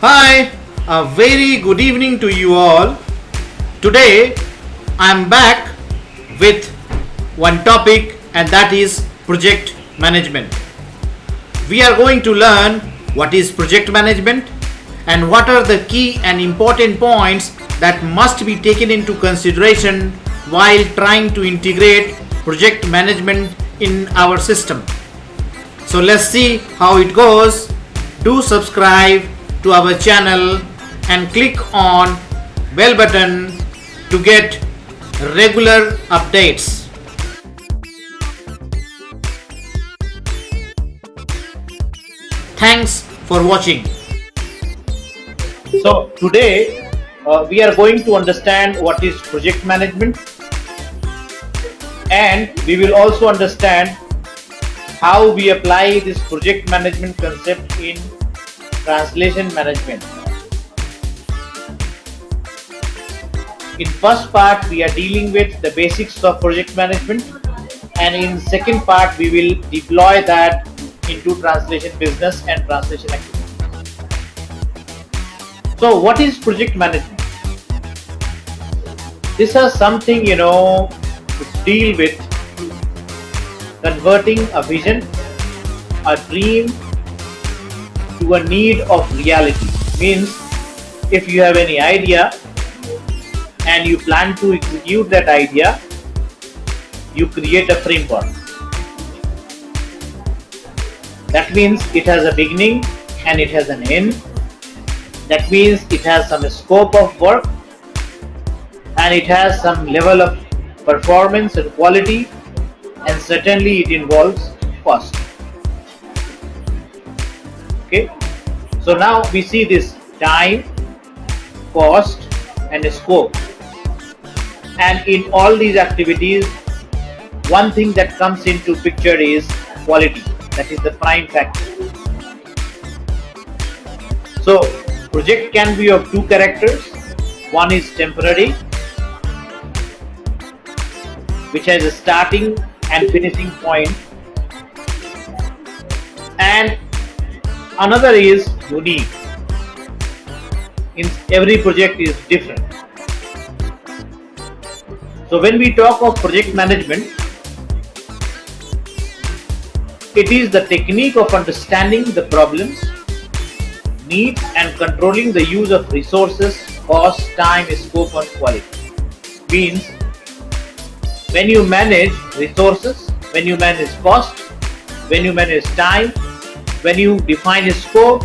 Hi, a very good evening to you all. Today I am back with one topic, and that is project management. We are going to learn what is project management and what are the key and important points that must be taken into consideration while trying to integrate project management in our system. So let's see how it goes. Do subscribe to our channel and click on bell button to get regular updates. Thanks for watching. So today we are going to understand what is project management, and we will also understand how we apply this project management concept in translation management. In first part we are dealing with the basics of project management, and in second part we will deploy that into translation business and translation activity. So what is project management? This is something to deal with converting a vision, a dream to a need of reality. Means if you have any idea and you plan to execute that idea, you create a framework. That means it has a beginning and it has an end. That means it has some scope of work and it has some level of performance and quality, and certainly it involves cost. Okay, so now we see this time, cost and scope, and in all these activities one thing that comes into picture is quality. That is the prime factor. So project can be of two characters. One is temporary, which has a starting and finishing point, and another is unique. In every project is different. So when we talk of project management, it is the technique of understanding the problems, needs, and controlling the use of resources, cost, time, scope, and quality. Means when you manage resources, when you manage cost, when you manage time, when you define a scope,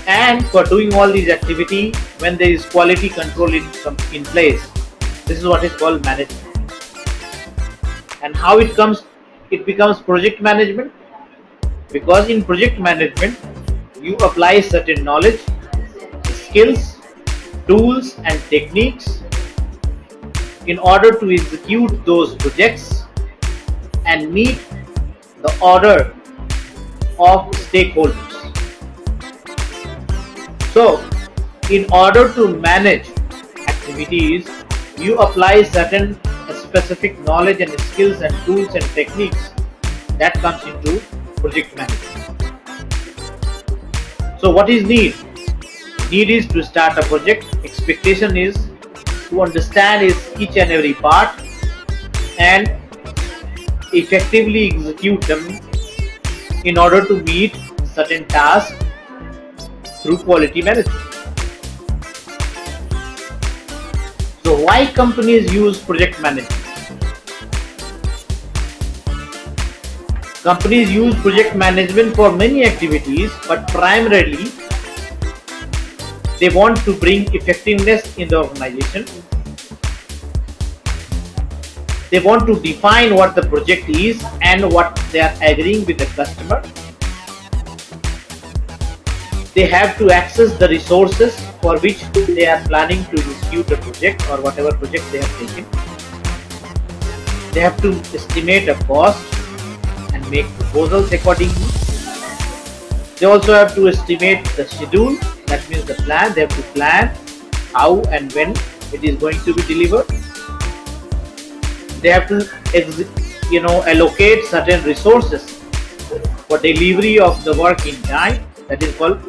and for doing all these activity, when there is quality control in place, this is what is called management. And how it becomes project management? Because in project management you apply certain knowledge, skills, tools and techniques in order to execute those projects and meet the order of stakeholders. So in order to manage activities, you apply certain specific knowledge and skills and tools and techniques that comes into project management. So what is need? Need is to start a project. Expectation is to understand each and every part and effectively execute them in order to meet certain tasks through quality management. So why companies use project management? Companies use project management for many activities, but primarily they want to bring effectiveness in the organization. They want to define what the project is and what they are agreeing with the customer. They have to access the resources for which they are planning to execute a project or whatever project they have taken. They have to estimate a cost and make proposals accordingly. They also have to estimate the schedule, that means the plan. They have to plan how and when it is going to be delivered. They have to allocate certain resources for delivery of the work in time. That is called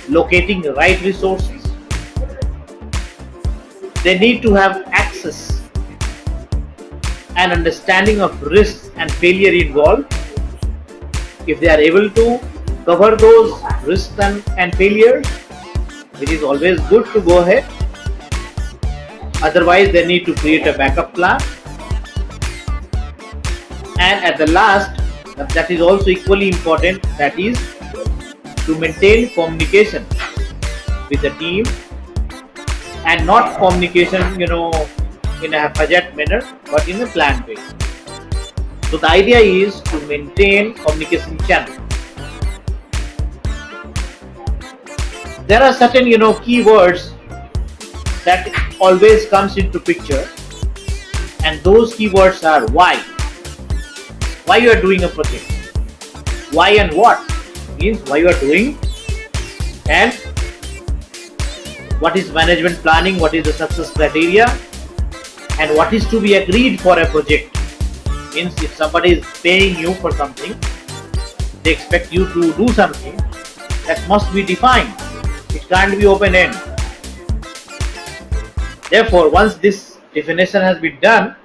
locating the right resources. They need to have access and understanding of risks and failure involved. If they are able to cover those risks and failures, it is always good to go ahead. Otherwise, they need to create a backup plan. And at the last, that is also equally important, that is to maintain communication with the team, and not communication in a haphazard manner, but in a planned way. So the idea is to maintain communication channel. There are certain keywords that always comes into picture, and those keywords are why you are doing a project, why and what means why you are doing, and what is management planning, what is the success criteria, and what is to be agreed for a project. Means if somebody is paying you for something, they expect you to do something, that must be defined. It can't be open end. Therefore, once this definition has been done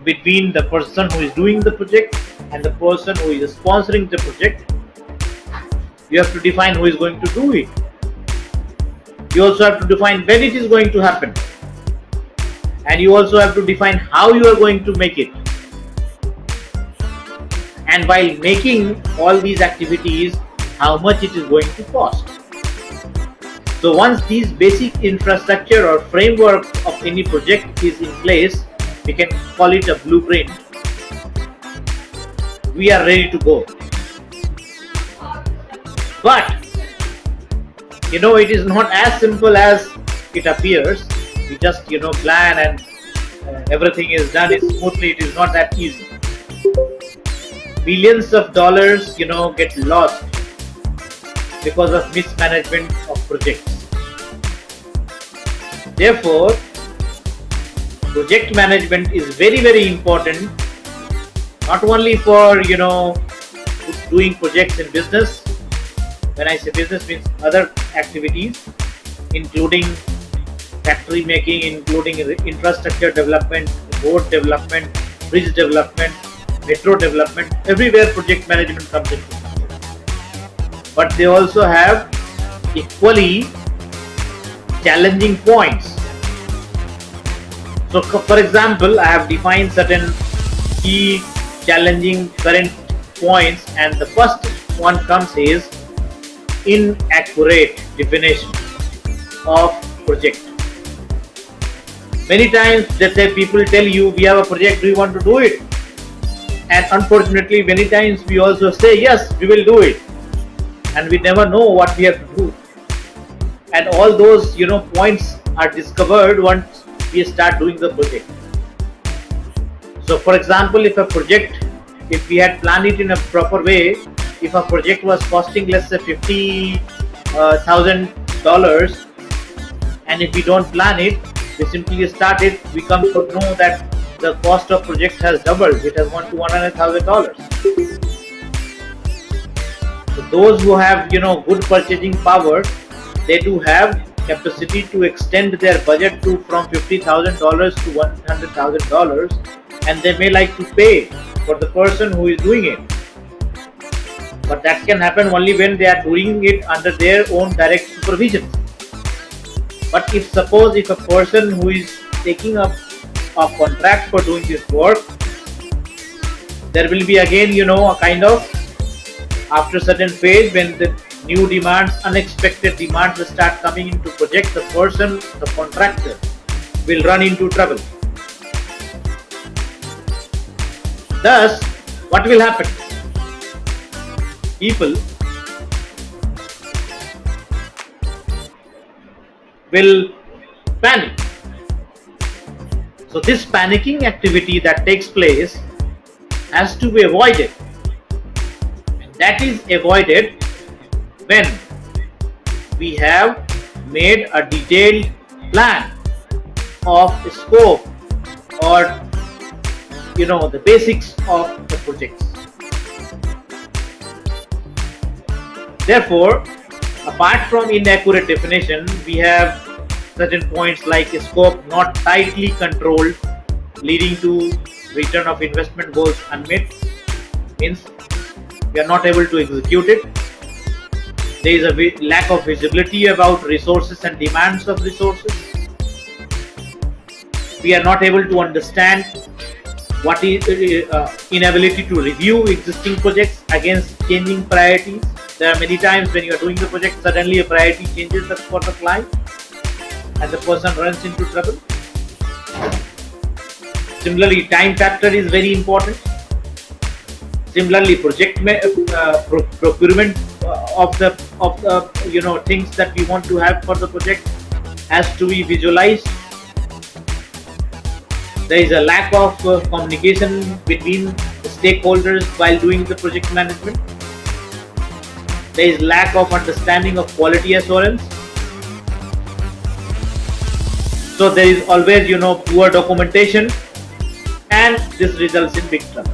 between the person who is doing the project and the person who is sponsoring the project, you have to define who is going to do it. You also have to define when it is going to happen, and you also have to define how you are going to make it. And while making all these activities, how much it is going to cost. So once these basic infrastructure or framework of any project is in place, we can call it a blueprint. We are ready to go. But it is not as simple as it appears. We just plan and everything is done smoothly. It is not that easy. Billions of dollars get lost because of mismanagement of projects. Therefore, project management is very, very important, not only for doing projects in business. When I say business, means other activities, including factory making, including infrastructure development, road development, bridge development, metro development. Everywhere project management comes in. But they also have equally challenging points. So for example, I have defined certain key challenging current points, and the first one comes is inaccurate definition of project. Many times people tell you, we have a project, do you want to do it? And unfortunately, many times we also say, yes, we will do it, and we never know what we have to do. And all those points are discovered once we start doing the project. So for example, if we had planned it in a proper way, if a project was costing, let's say, $50,000, and if we don't plan it, we simply start it, we come to know that the cost of project has doubled. It has gone to $100,000. So those who have good purchasing power, they do have capacity to extend their budget from $50,000 to $100,000, and they may like to pay for the person who is doing it. But that can happen only when they are doing it under their own direct supervision. But if a person who is taking up a contract for doing this work, there will be again a kind of, after a certain phase, when the new demands, unexpected demands will start coming into project, the contractor will run into trouble. Thus, what will happen? People will panic. So this panicking activity that takes place has to be avoided. That is avoided when we have made a detailed plan of the scope or the basics of the projects. Therefore, Apart from inaccurate definition, we have certain points like scope not tightly controlled, leading to return of investment goals unmet, means we are not able to execute it. There is a lack of visibility about resources and demands of resources. We are not able to understand what is inability to review existing projects against changing priorities. There are many times when you are doing the project, suddenly a priority changes for the client and the person runs into trouble. Similarly, time factor is very important. Similarly, procurement of the things that we want to have for the project has to be visualized. There is a lack of communication between the stakeholders while doing the project management. There is lack of understanding of quality assurance. So there is always poor documentation, and this results in big trouble.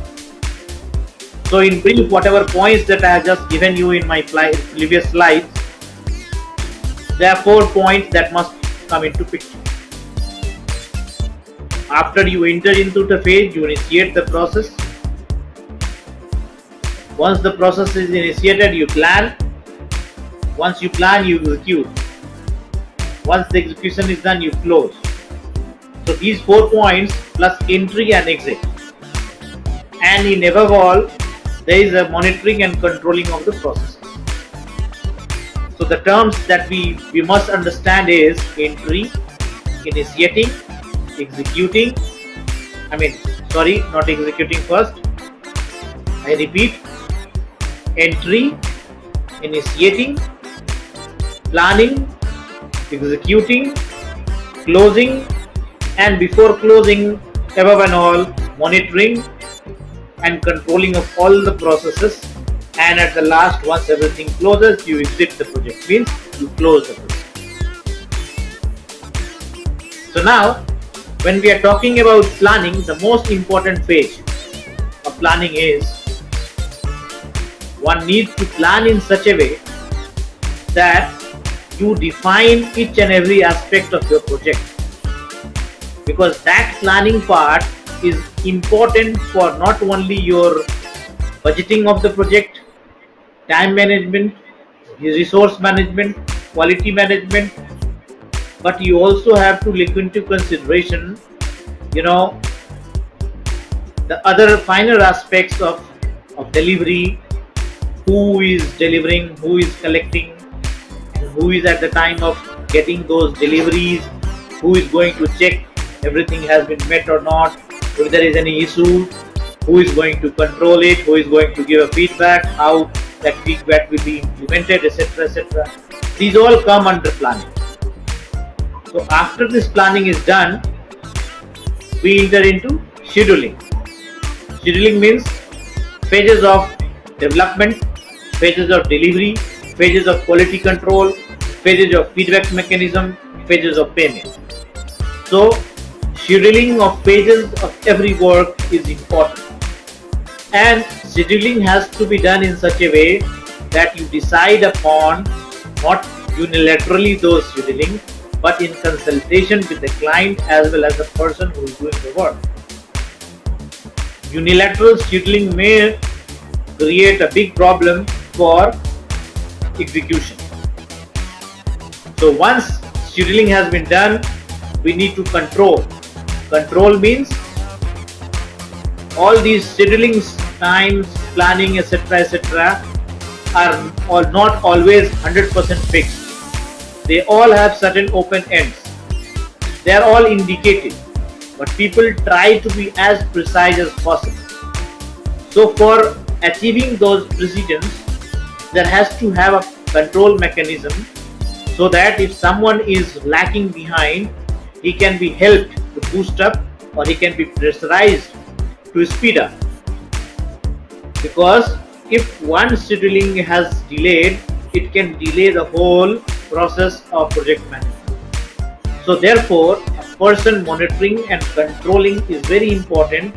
So in brief, whatever points that I have just given you in my previous slides, there are 4 points that must come into picture. After you enter into the phase, you initiate the process. Once the process is initiated, you plan. Once you plan, you execute. Once the execution is done, you close. So these 4 points plus entry and exit. And in above all, there is a monitoring and controlling of the processes. So the terms that we must understand is entry, initiating, executing. Not executing first. I repeat, entry, initiating, planning, executing, closing, and before closing, above and all, monitoring and controlling of all the processes. And at the last, once everything closes, you exit the project, means you close the project. So now, when we are talking about planning, the most important phase of planning is one needs to plan in such a way that you define each and every aspect of your project, because that planning part is important for not only your budgeting of the project, time management, resource management, quality management, but you also have to take into consideration the other finer aspects of delivery, who is delivering, who is collecting, and who is at the time of getting those deliveries, who is going to check everything has been met or not, if there is any issue, who is going to control it, who is going to give a feedback, how that feedback will be implemented, etc., etc. These all come under planning. So after this planning is done, we enter into scheduling. Scheduling means phases of development, phases of delivery, phases of quality control, phases of feedback mechanism, phases of payment. So scheduling of phases of every work is important, and scheduling has to be done in such a way that you decide upon not unilaterally those scheduling, but in consultation with the client as well as the person who is doing the work. Unilateral scheduling may create a big problem for execution. So once scheduling has been done, we need to control. Control means all these scheduling times, planning, etc., are not always 100% fixed. They all have certain open ends. They are all indicative, but people try to be as precise as possible. So for achieving those precisions, there has to have a control mechanism, so that if someone is lacking behind, he can be helped to boost up, or he can be pressurized to speed up. Because if one scheduling has delayed, it can delay the whole process of project management. So therefore, a person monitoring and controlling is very important,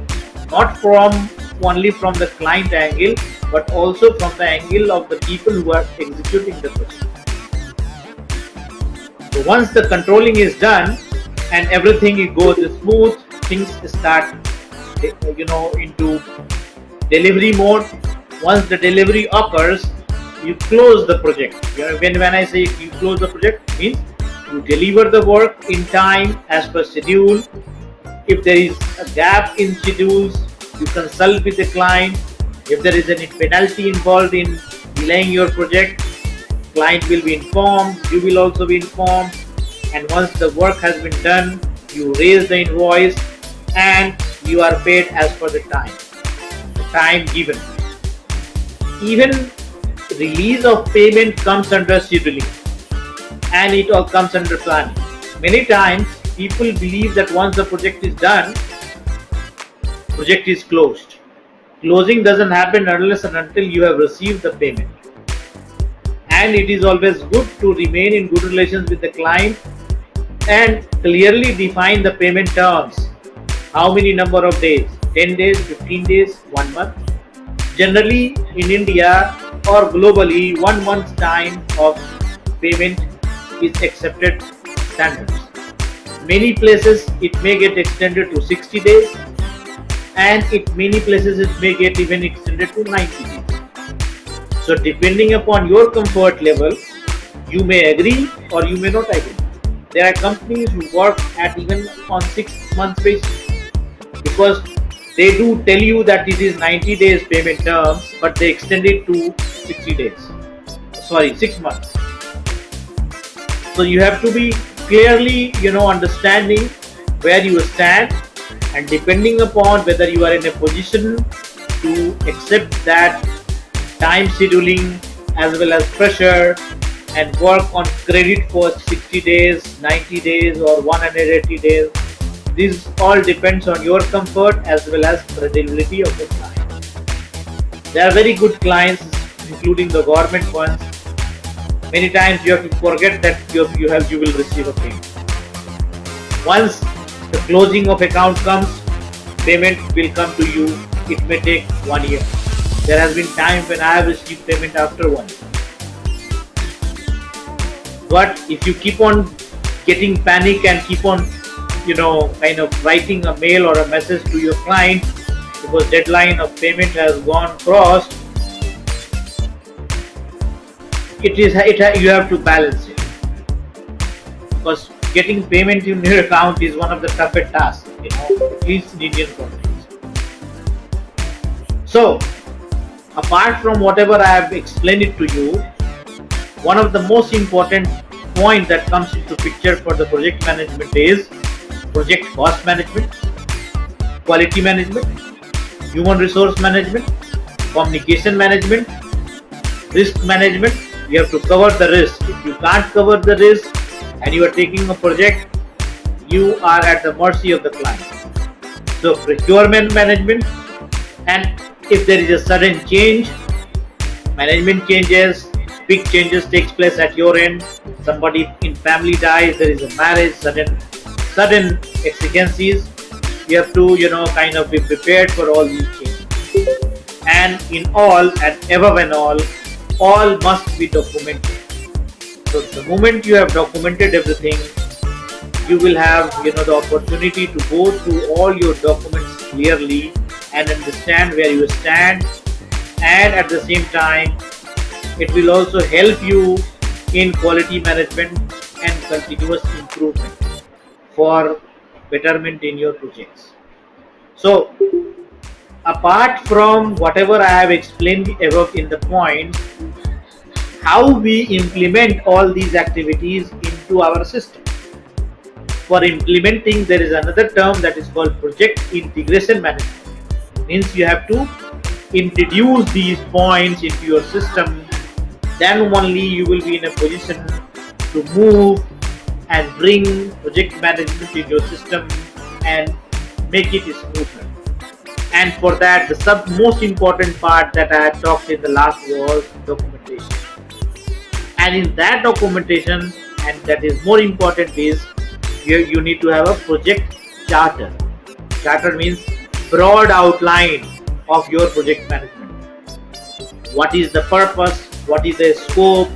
not only from the client angle, but also from the angle of the people who are executing the project. once the controlling is done and everything goes smooth, things start into delivery mode. Once the delivery occurs, you close the project. When I say you close the project, means you deliver the work in time as per schedule. If there is a gap in schedules, you consult with the client. If there is any penalty involved in delaying your project, client will be informed, you will also be informed, and once the work has been done, you raise the invoice and you are paid as per the time given. Even release of payment comes under scheduling, and it all comes under planning. Many times people believe that once the project is done, project is closed. Closing doesn't happen unless and until you have received the payment. And it is always good to remain in good relations with the client and clearly define the payment terms. How many number of days? 10 days, 15 days, 1 month. Generally in India or globally, 1 month's time of payment is accepted standards. Many places it may get extended to 60 days, and in many places it may get even extended to 90 days. So depending upon your comfort level, you may agree or you may not agree. There are companies who work at even on 6 months basis, because they do tell you that it is 90 days payment terms, but they extend it to 60 days. 6 months. So you have to be clearly, understanding where you stand, and depending upon whether you are in a position to accept that time scheduling as well as pressure and work on credit for 60 days, 90 days or 180 days. This all depends on your comfort as well as credibility of the client. There are very good clients, including the government ones. Many times you have to forget that you will receive a payment. Once the closing of account comes, payment will come to you. It may take 1 year. There has been time when I have received payment after 1 year. But if you keep on getting panic and keep on, writing a mail or a message to your client because deadline of payment has gone crossed, you have to balance it, because getting payment in your account is one of the toughest tasks, at least in Indian companies. So, apart from whatever I have explained it to you, one of the most important point that comes into picture for the project management is project cost management, quality management, human resource management, communication management, risk management. You have to cover the risk. If you can't cover the risk and you are taking a project, you are at the mercy of the client. So procurement management, and if there is a sudden change, management changes, big changes takes place at your end, somebody in family dies, there is a marriage, sudden exigencies, you have to be prepared for all these changes. And in all and above and all must be documented. So the moment you have documented everything, you will have the opportunity to go through all your documents clearly and understand where you stand, and at the same time it will also help you in quality management and continuous improvement for betterment in your projects. So apart from whatever I have explained above in the point, how we implement all these activities into our system. For implementing, there is another term that is called project integration management. It means you have to introduce these points into your system, then only you will be in a position to move and bring project management in your system and make it smoother. And for that, the most important part that I had talked in the last was documentation. And in that documentation, and that is more important, is you need to have a project charter. Charter means broad outline of your project management. What is the purpose? What is the scope?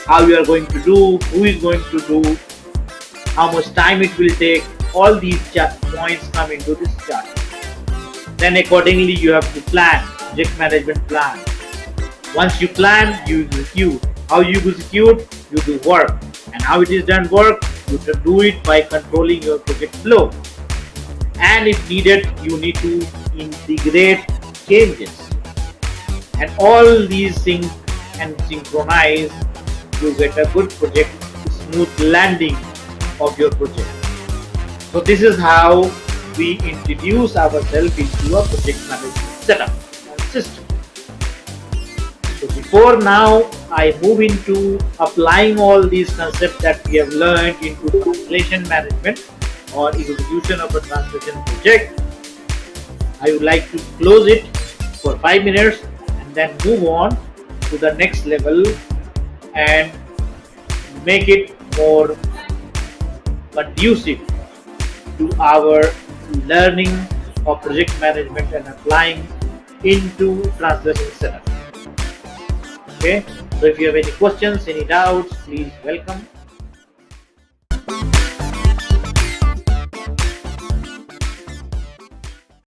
How you are going to do? Who is going to do? how much time it will take. All these points come into this chart. Then accordingly you have to plan, project management plan. Once you plan, you execute. How you execute? You do work. And how it is done work? You do it by controlling your project flow. And if needed, you need to integrate changes. And all these things and synchronize, you get a good project, smooth landing of your project. So this is how we introduce ourselves into a project management setup and system. So before now I move into applying all these concepts that we have learned into translation management or execution of a translation project, I would like to close it for 5 minutes and then move on to the next level and make it more conducive to our learning of project management and applying into translation setup. Okay, so if you have any questions, any doubts, please welcome.